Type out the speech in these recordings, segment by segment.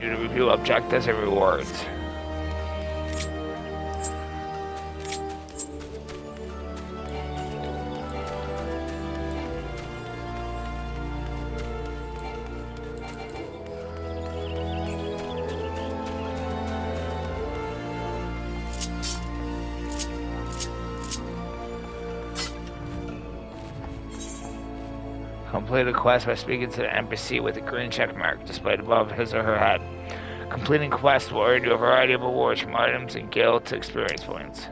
you to review objectives and rewards. Complete a quest by speaking to the NPC with a green check mark displayed above his or her head. Completing quests will earn you a variety of rewards from items and guild to experience points.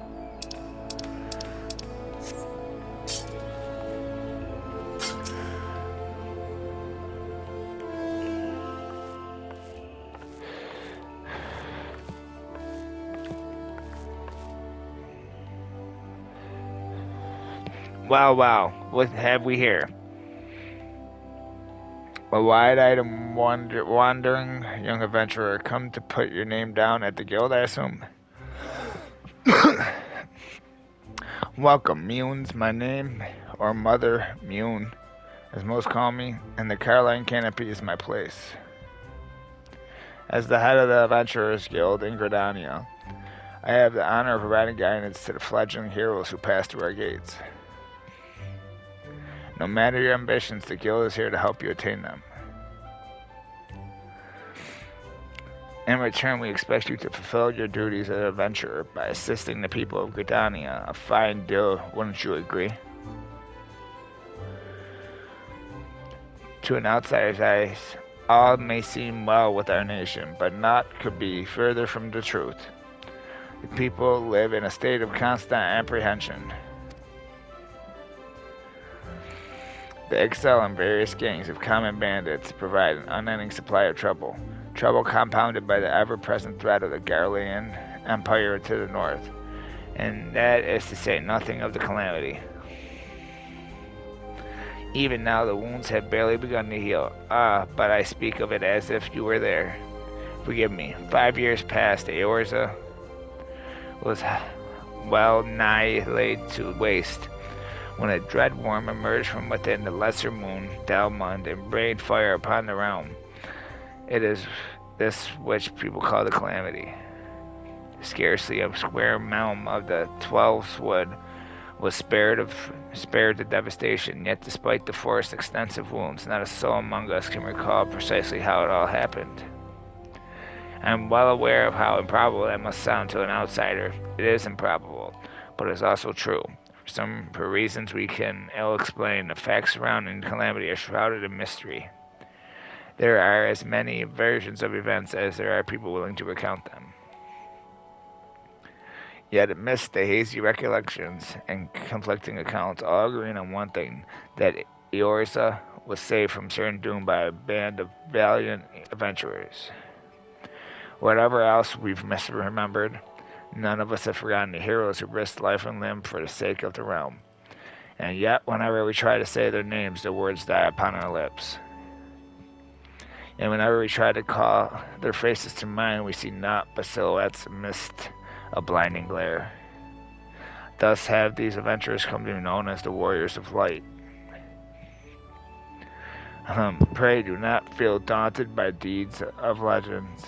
Wow, what have we here? A wide-eyed and wandering young adventurer, come to put your name down at the guild, I assume? Welcome, Munes, my name, or Mother Mune, as most call me, and the Caroline Canopy is my place. As the head of the Adventurers Guild in Gridania, I have the honor of providing guidance to the fledgling heroes who pass through our gates. No matter your ambitions, the guild is here to help you attain them. In return, we expect you to fulfill your duties as an adventurer by assisting the people of Gridania. A fine deal, wouldn't you agree? To an outsider's eyes, all may seem well with our nation, but naught could be further from the truth. The people live in a state of constant apprehension. They excel in various gangs of common bandits, provide an unending supply of trouble. Trouble compounded by the ever-present threat of the Galilean Empire to the north, and that is to say nothing of the calamity. Even now the wounds have barely begun to heal. But I speak of it as if you were there. Forgive me. 5 years past, Eorza was well nigh laid to waste, when a dread worm emerged from within the lesser moon, Dalmund, and rained fire upon the realm. It is this which people call the calamity. Scarcely a square realm of the Twelveswood was spared the devastation, yet despite the forest's extensive wounds, not a soul among us can recall precisely how it all happened. I am well aware of how improbable that must sound to an outsider. It is improbable, but it is also true. For reasons we can ill explain, the facts surrounding the calamity are shrouded in mystery. There are as many versions of events as there are people willing to recount them. Yet amidst the hazy recollections and conflicting accounts, all agreeing on one thing, that Eorza was saved from certain doom by a band of valiant adventurers. Whatever else we've misremembered, none of us have forgotten the heroes who risked life and limb for the sake of the realm. And yet, whenever we try to say their names, the words die upon our lips. And whenever we try to call their faces to mind, we see naught but silhouettes amidst a blinding glare. Thus have these adventurers come to be known as the Warriors of Light. Pray do not feel daunted by deeds of legends.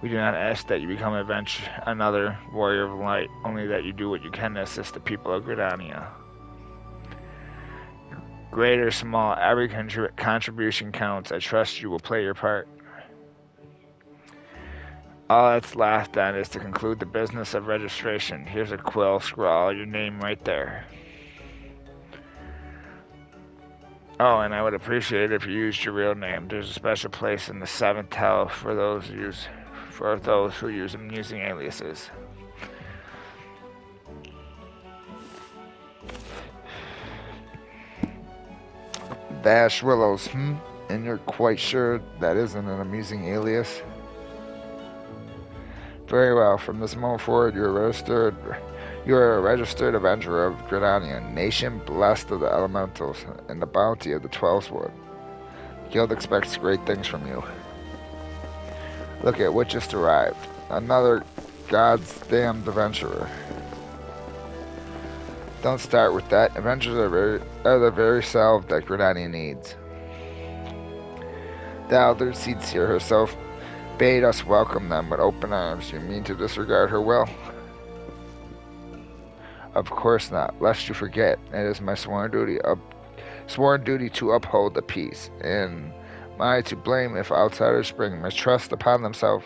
We do not ask that you become another Warrior of Light, only that you do what you can to assist the people of Gridania. Great or small, every contribution counts. I trust you will play your part. All that's left then is to conclude the business of registration. Here's a quill, scrawl your name right there. Oh, and I would appreciate it if you used your real name. There's a special place in the 7th hell for those who use amusing aliases. Dash Willows, And you're quite sure that isn't an amusing alias? Very well, from this moment forward, you are a registered adventurer of Gridania, nation blessed of the elementals and the bounty of the Twelveswood. The guild expects great things from you. Look at what just arrived. Another God's damned adventurer. Don't start with that. Adventurers are the very salve that Gridania needs. The elder Seats here herself bade us welcome them with open arms. You mean to disregard her will? Of course not, lest you forget. It is my sworn duty to uphold the peace, and I to blame if outsiders bring mistrust upon themselves.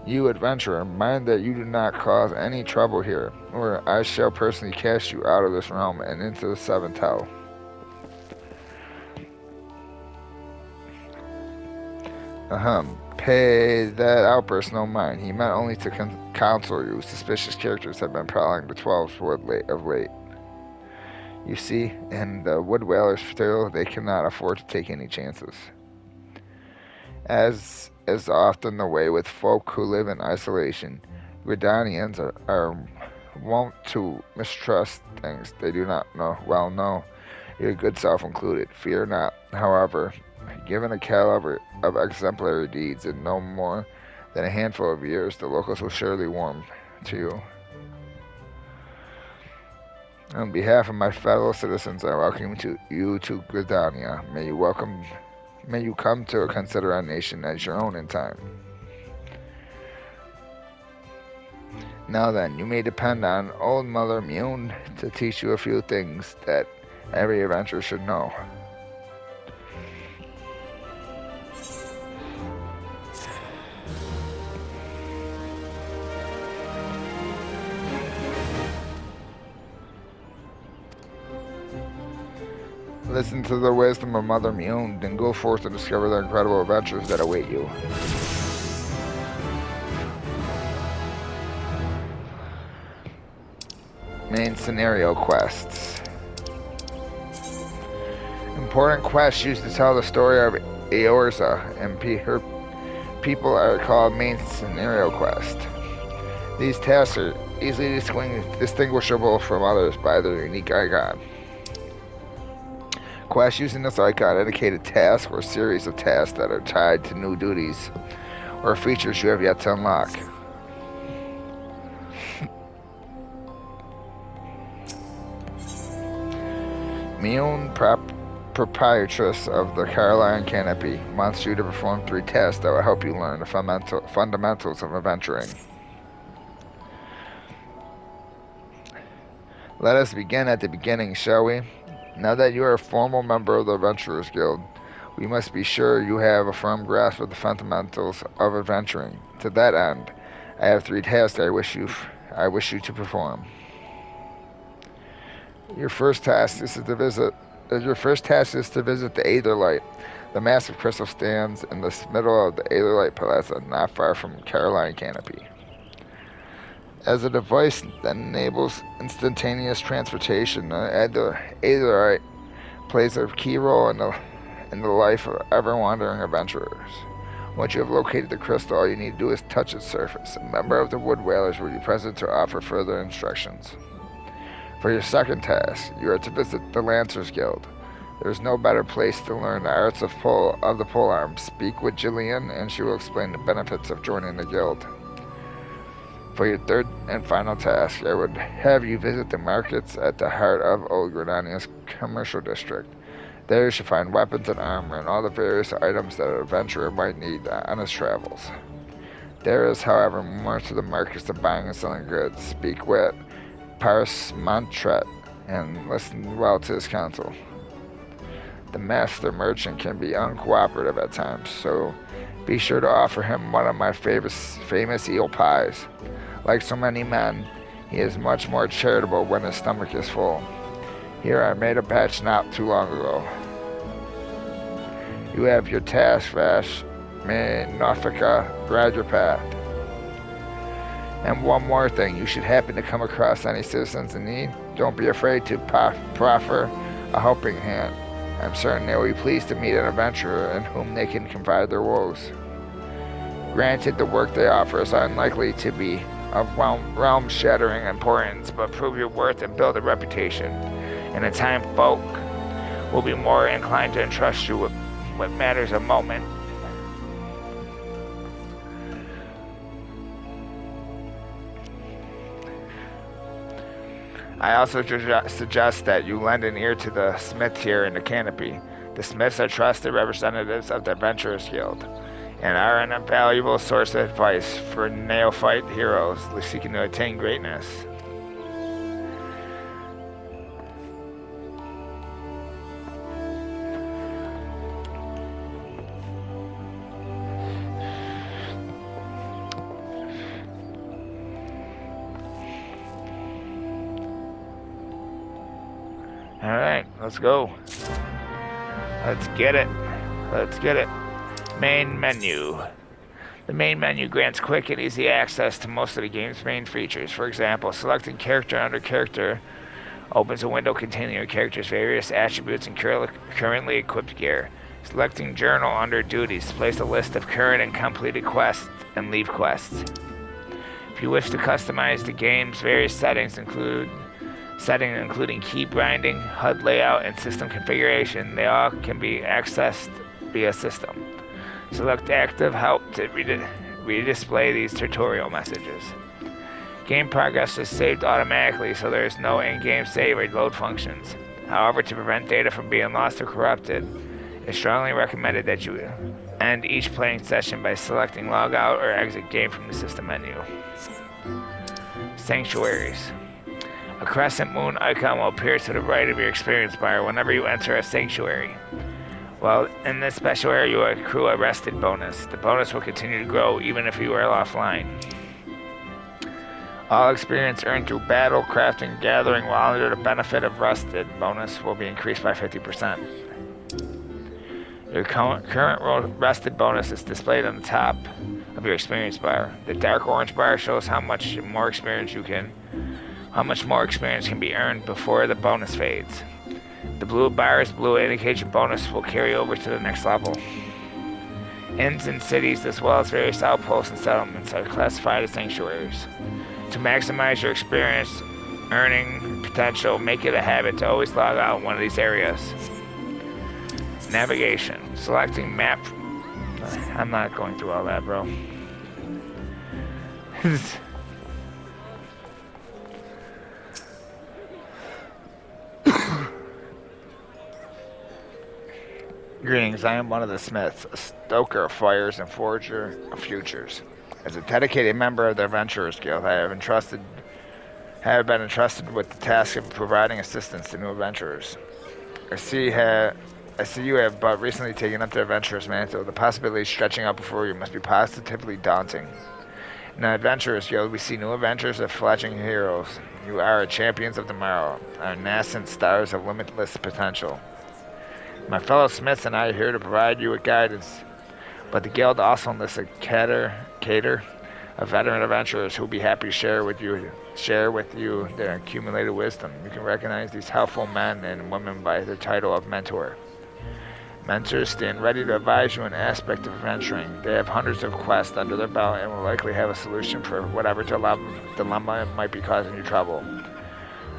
You adventurer, mind that you do not cause any trouble here, or I shall personally cast you out of this realm and into the seventh hell. Pay that outburst no mind. He meant only to counsel you. Suspicious characters have been prowling the 12th wood of late. You see, and the wood whalers feel they cannot afford to take any chances. As is often the way with folk who live in isolation, Gridanians are wont to mistrust things they do not know, your good self included. Fear not, however, given a caliber of exemplary deeds in no more than a handful of years, the locals will surely warm to you. On behalf of my fellow citizens, I welcome you to Gridania. May you come to consider our nation as your own in time. Now then, you may depend on old Mother Mune to teach you a few things that every adventurer should know. Listen to the wisdom of Mother Mune, then go forth to discover the incredible adventures that await you. Main scenario quests. Important quests used to tell the story of Eorza and her people are called main scenario quests. These tasks are easily distinguishable from others by their unique icon. Quests using this icon indicate a task or series of tasks that are tied to new duties or features you have yet to unlock. Mune, proprietress of the Caroline Canopy, wants you to perform 3 tasks that will help you learn the fundamentals of adventuring. Let us begin at the beginning, shall we? Now that you are a formal member of the Adventurers Guild, we must be sure you have a firm grasp of the fundamentals of adventuring. To that end, I have 3 tasks I wish you to perform. Your first task is to visit the Aetherlight. The massive crystal stands in the middle of the Aetherlight Plaza, not far from Caroline Canopy. As a device that enables instantaneous transportation, the Aetherite plays a key role in the life of ever-wandering adventurers. Once you have located the crystal, all you need to do is touch its surface. A member of the Wood Whalers will be present to offer further instructions. For your second task, you are to visit the Lancers Guild. There is no better place to learn the arts of the polearm. Speak with Jillian, and she will explain the benefits of joining the guild. For your third and final task, I would have you visit the markets at the heart of Old Gridania's commercial district. There you shall find weapons and armor and all the various items that an adventurer might need on his travels. There is, however, more to the markets than buying and selling goods. Speak with Paris Montret and listen well to his counsel. The master merchant can be uncooperative at times, so be sure to offer him one of my famous eel pies. Like so many men, he is much more charitable when his stomach is full. Here I made a batch not too long ago. You have your task, Vash. May Norfolka guide your path. And one more thing, you should happen to come across any citizens in need, don't be afraid to proffer a helping hand. I'm certain they will be pleased to meet an adventurer in whom they can confide their woes. Granted, the work they offer is unlikely to be of realm-shattering importance, but prove your worth and build a reputation. In a time, folk will be more inclined to entrust you with what matters a moment. I also suggest that you lend an ear to the smith here in the canopy. The Smiths are trusted representatives of the Adventurers Guild and are an invaluable source of advice for neophyte heroes seeking to attain greatness. Alright, let's go. Let's get it. Let's get it. Main menu. The main menu grants quick and easy access to most of the game's main features. For example, selecting character under character opens a window containing your character's various attributes and currently equipped gear. Selecting journal under duties displays a list of current and completed quests and leave quests. If you wish to customize the game's various settings, including key binding, HUD layout, and system configuration, they all can be accessed via system. Select active help to redisplay these tutorial messages. Game progress is saved automatically, so there is no in-game save or load functions. However, to prevent data from being lost or corrupted, it's strongly recommended that you end each playing session by selecting log out or exit game from the system menu. Sanctuaries. A crescent moon icon will appear to the right of your experience bar whenever you enter a sanctuary. While in this special area, you will accrue a rested bonus. The bonus will continue to grow even if you are offline. All experience earned through battle, crafting, gathering while under the benefit of rested bonus will be increased by 50%. Your current rested bonus is displayed on the top of your experience bar. The dark orange bar shows how much more experience can be earned before the bonus fades. The blue bar's blue indicates your bonus will carry over to the next level. Inns and cities, as well as various outposts and settlements, are classified as sanctuaries. To maximize your experience earning potential, make it a habit to always log out in one of these areas. Navigation. Selecting map. I'm not going through all that, bro. Greetings, I am one of the Smiths, a stoker of fires and forger of futures. As a dedicated member of the Adventurers Guild, I have been entrusted with the task of providing assistance to new adventurers. I see you have but recently taken up the adventurer's mantle. The possibilities stretching out before you must be positively daunting. In the Adventurers Guild, we see new adventures of fledgling heroes. You are champions of tomorrow, our nascent stars of limitless potential. My fellow Smiths and I are here to provide you with guidance, but the Guild also enlists a cater of veteran adventurers who will be happy to share with you their accumulated wisdom. You can recognize these helpful men and women by their title of mentor. Mentors stand ready to advise you in aspect of adventuring. They have hundreds of quests under their belt and will likely have a solution for whatever dilemma might be causing you trouble.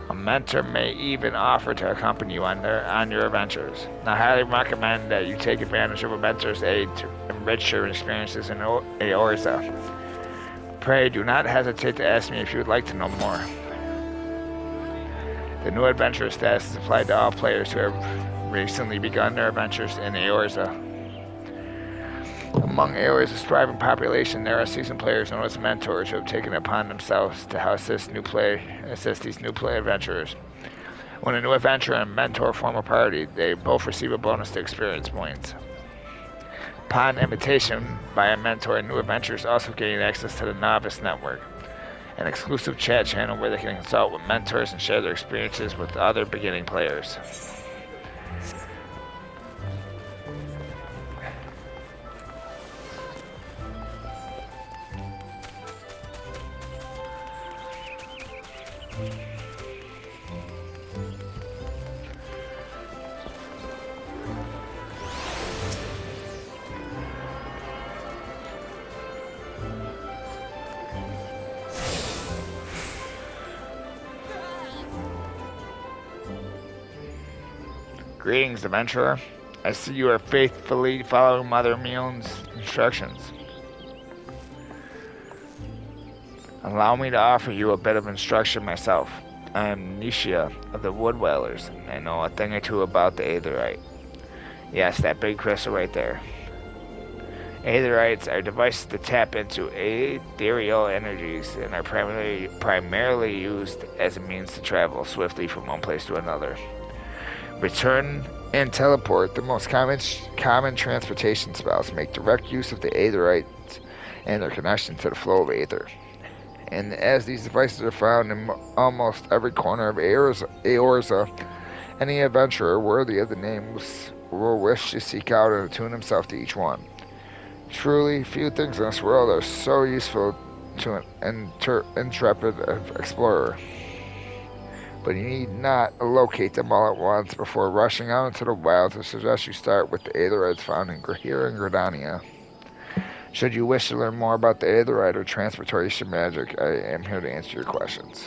A mentor may even offer to accompany you on your adventures. I highly recommend that you take advantage of a mentor's aid to enrich your experiences in Eorza. Pray do not hesitate to ask me if you would like to know more. The new adventurer status is applied to all players who have recently begun their adventures in Eorza. Among Eorza's thriving population, there are seasoned players known as mentors who have taken it upon themselves to assist these new play adventurers. When a new adventurer and mentor form a party, they both receive a bonus to experience points. Upon invitation by a mentor, new adventurers also gain access to the Novice Network, an exclusive chat channel where they can consult with mentors and share their experiences with other beginning players. Greetings, adventurer. I see you are faithfully following Mother Mion's instructions. Allow me to offer you a bit of instruction myself. I am Nisha of the Wood Whalers, and I know a thing or two about the Aetherite. Yes, that big crystal right there. Aetherites are devices that tap into ethereal energies and are primarily used as a means to travel swiftly from one place to another. Return. And teleport, the most common transportation spells, make direct use of the aetherites and their connection to the flow of aether. And as these devices are found in almost every corner of Eorza, any adventurer worthy of the name will wish to seek out and attune himself to each one. Truly, few things in this world are so useful to an intrepid explorer. But you need not locate them all at once before rushing out into the wild. I suggest you start with the aetherites found here in Gridania. Should you wish to learn more about the aetherite or transportation magic, I am here to answer your questions.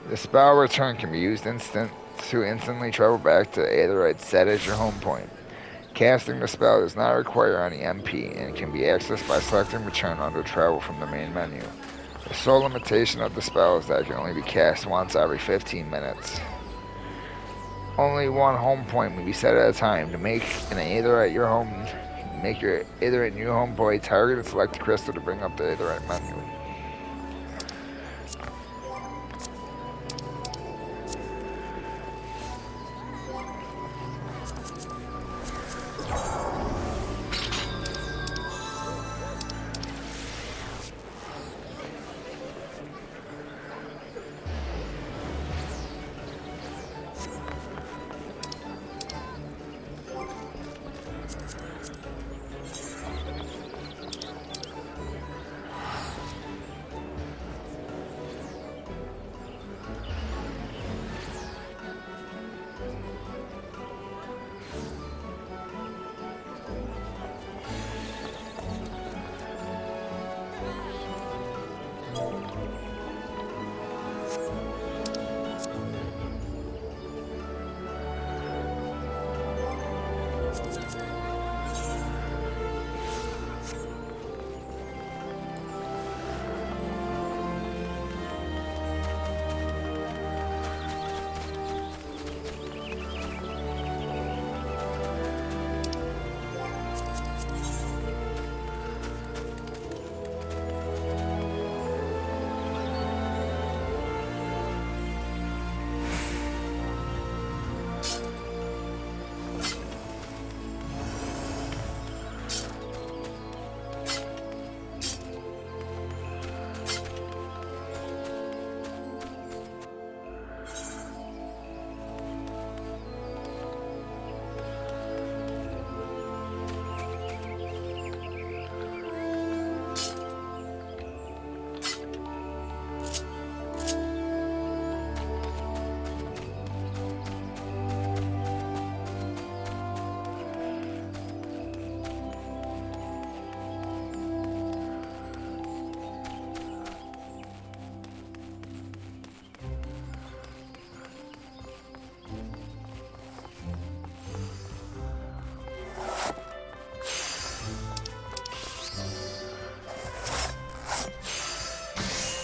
The spell return can be used to instantly travel back to the aetherite set as your home point. Casting the spell does not require any MP and can be accessed by selecting return under travel from the main menu. The sole limitation of the spell is that it can only be cast once every 15 minutes. Only one home point may be set at a time. To make an aetherite your home, make your aetherite new home point, target and select the crystal to bring up the aetherite menu.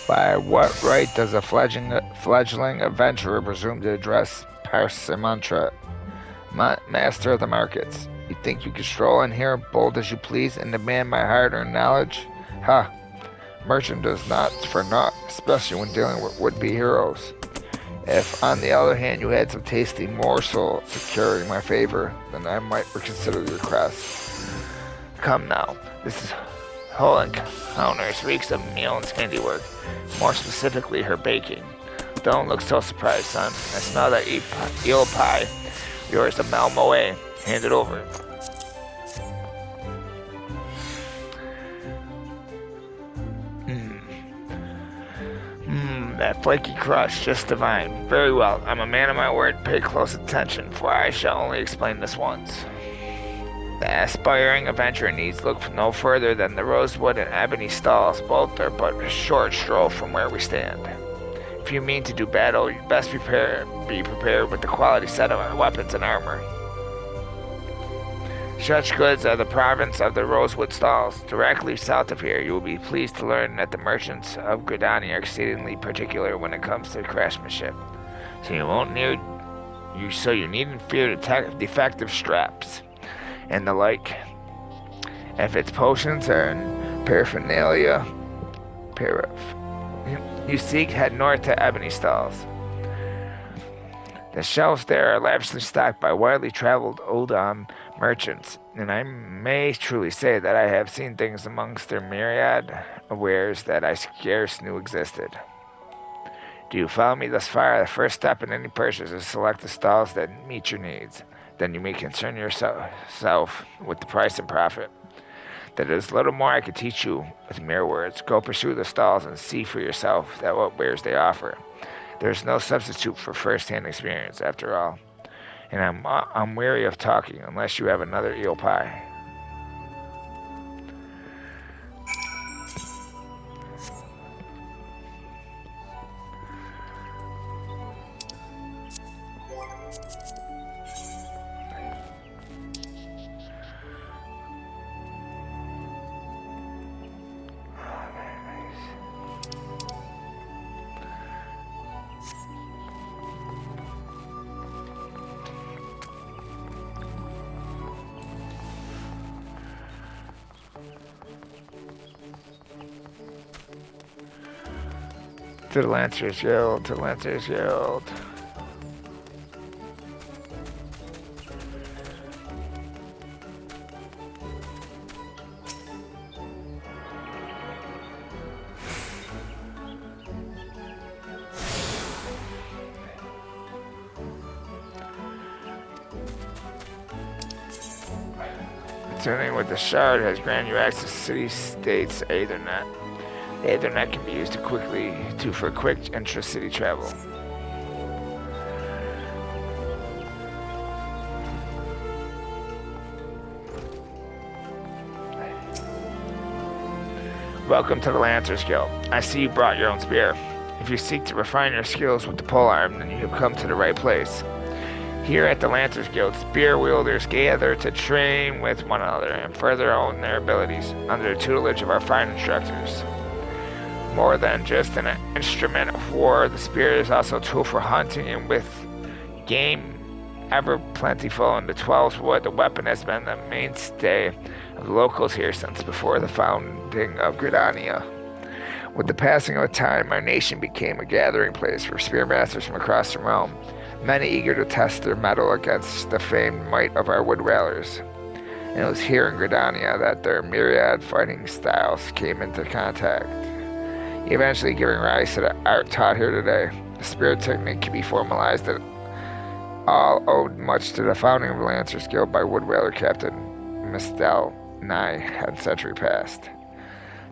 By what right does a fledgling adventurer presume to address Parsimantra, master of the markets? You think you can stroll in here, bold as you please, and demand my hard-earned knowledge? Ha! Merchant does not for naught, especially when dealing with would-be heroes. If, on the other hand, you had some tasty morsel to curry my favor, then I might reconsider your request. Come now, this whole encounter reeks of Mion's handiwork, more specifically her baking. Don't look so surprised, son. I smell that eel pie. Yours a Malmoe. Hand it over. That flaky crust, just divine. Very well, I'm a man of my word. Pay close attention, for I shall only explain this once. The aspiring adventurer needs look no further than the rosewood and ebony stalls. Both are but a short stroll from where we stand. If you mean to do battle, you best be prepared with the quality set of our weapons and armor. Such goods are the province of the Rosewood Stalls. Directly south of here, you will be pleased to learn that the merchants of Gridania are exceedingly particular when it comes to craftsmanship. So you needn't fear defective straps and the like. If it's potions and paraphernalia, you seek, head north to Ebony Stalls. The shelves there are lavishly stocked by widely traveled Oldham merchants, and I may truly say that I have seen things amongst their myriad of wares that I scarce knew existed. Do you follow me thus far? The first step in any purchase is to select the stalls that meet your needs. Then you may concern yourself with the price and profit. There is little more I could teach you with mere words. Go pursue the stalls and see for yourself that what wares they offer. There is no substitute for first-hand experience, after all. And I'm weary of talking unless you have another eel pie. To the Lancer's Guild, to the Lancer's Guild. Returning with the shard has granted you access to city-states Ethernet. The Ethernet can be used for quick intra-city travel. Welcome to the Lancer's Guild. I see you brought your own spear. If you seek to refine your skills with the polearm, then you have come to the right place. Here at the Lancer's Guild, spear wielders gather to train with one another and further hone their abilities under the tutelage of our fine instructors. More than just an instrument of war, the spear is also a tool for hunting, and with game ever plentiful in the 12's Wood, the weapon has been the mainstay of the locals here since before the founding of Gridania. With the passing of time, our nation became a gathering place for spearmasters from across the realm, many eager to test their mettle against the famed might of our wood railers. And it was here in Gridania that their myriad fighting styles came into contact, eventually giving rise to the art taught here today. The spear technique can be formalized that all owed much to the founding of the Lancers Guild by wood railer Captain Mistel nigh a century past.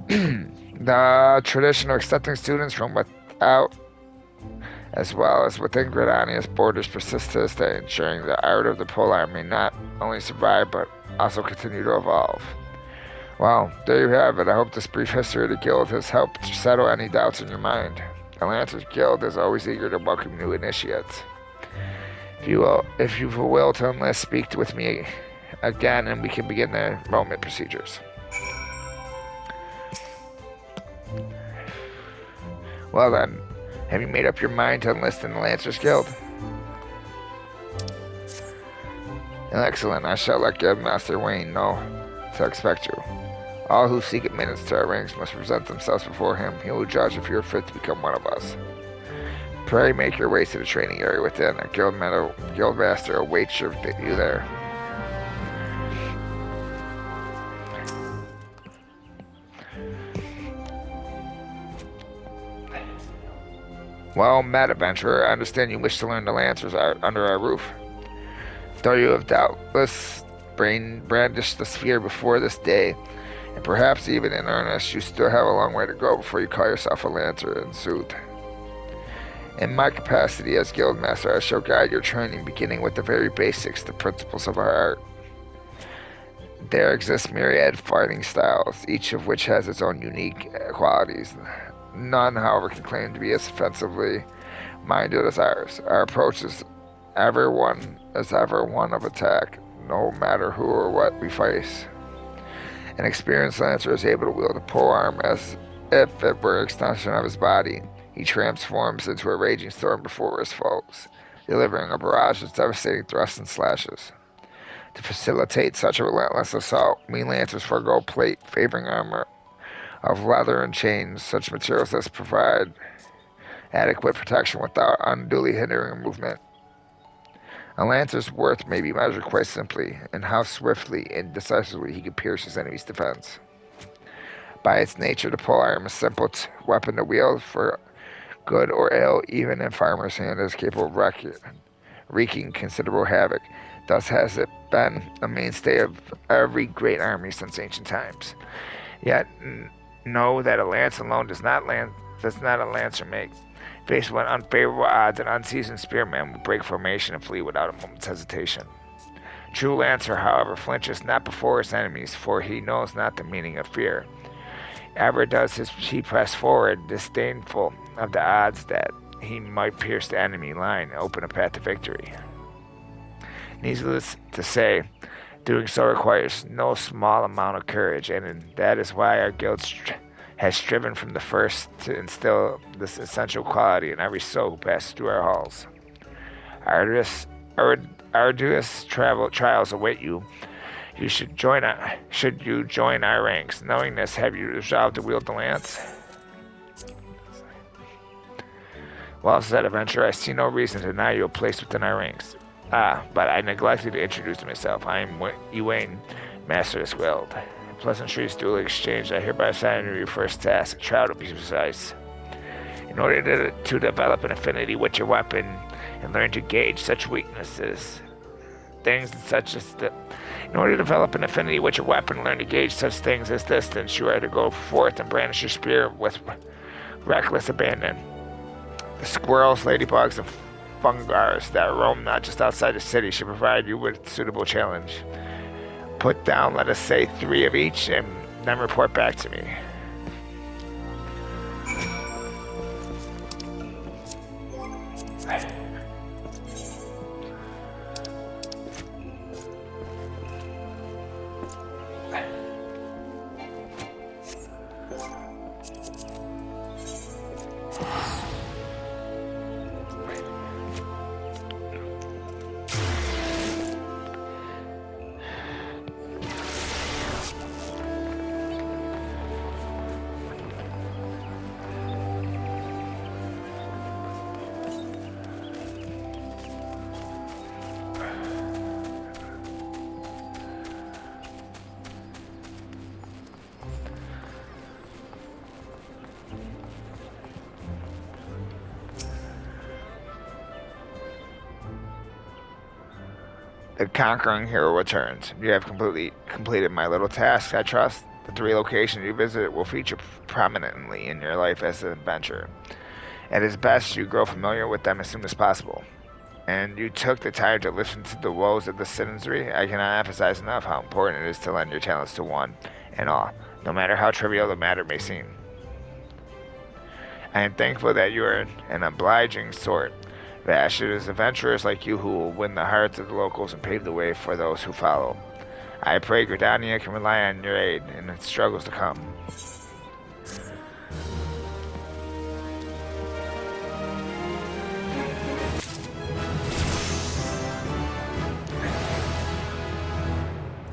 The tradition of accepting students from without as well as within Gridania's borders persists to this day, ensuring the art of the polearm may not only survive but also continue to evolve. Well, there you have it. I hope this brief history of the Guild has helped settle any doubts in your mind. The Lancers Guild is always eager to welcome new initiates. If you have a will to enlist, speak with me again and we can begin the enrollment procedures. Well then, have you made up your mind to enlist in the Lancers Guild? Excellent. I shall let Guildmaster Wayne know to expect you. All who seek admittance to our ranks must present themselves before him. He will judge if you are fit to become one of us. Pray make your way to the training area within. A guildmaster awaits you there. Well met, adventurer. I understand you wish to learn the Lancer's art under our roof. Though you have doubtless brandished the sphere before this day, and perhaps even in earnest, you still have a long way to go before you call yourself a Lancer in sooth. In my capacity as Guildmaster, I shall guide your training, beginning with the very basics, the principles of our art. There exist myriad fighting styles, each of which has its own unique qualities. None, however, can claim to be as offensively minded as ours. Our approach is ever one of attack, no matter who or what we face. An experienced lancer is able to wield a polearm as if it were an extension of his body. He transforms into a raging storm before his foes, delivering a barrage of devastating thrusts and slashes. To facilitate such a relentless assault, we lancers forego plate, favoring armor of leather and chains, such materials as provide adequate protection without unduly hindering movement. A lancer's worth may be measured quite simply in how swiftly and decisively he can pierce his enemy's defense. By its nature, the polearm is a simple weapon to wield for good or ill, even in farmer's hand, is capable of wreaking considerable havoc. Thus has it been a mainstay of every great army since ancient times. Yet know that a lance alone does not a lancer make. Faced with unfavorable odds, an unseasoned spearman will break formation and flee without a moment's hesitation. True lancer, however, flinches not before his enemies, for he knows not the meaning of fear. Ever does he press forward, disdainful of the odds that he might pierce the enemy line and open a path to victory. Needless to say, doing so requires no small amount of courage, and that is why our guild has striven from the first to instill this essential quality in every soul who passes through our halls. Arduous, arduous trials await you. Should you join our ranks. Knowing this, have you resolved to wield the lance? Well said, adventurer. I see no reason to deny you a place within our ranks. Ah, but I neglected to introduce myself. I am Ewain, Master of this Guild. Pleasantries duly exchanged. I hereby assign you your first task, a trial to be precise. In order to develop an affinity with your weapon and learn to gauge such weaknesses, in order to develop an affinity with your weapon and learn to gauge such things as distance, you are to go forth and brandish your spear with reckless abandon. The squirrels, ladybugs, and fungars that roam not just outside the city should provide you with suitable challenge. Put down, let us say, 3 of each, and then report back to me. The conquering hero returns. You have completed my little task, I trust. The 3 locations you visit will feature prominently in your life as an adventurer. It is best you grow familiar with them as soon as possible. And you took the time to listen to the woes of the citizenry. I cannot emphasize enough how important it is to lend your talents to one and all, no matter how trivial the matter may seem. I am thankful that you are an obliging sort. Vash, it is adventurers like you who will win the hearts of the locals and pave the way for those who follow. I pray Gridania can rely on your aid in its struggles to come.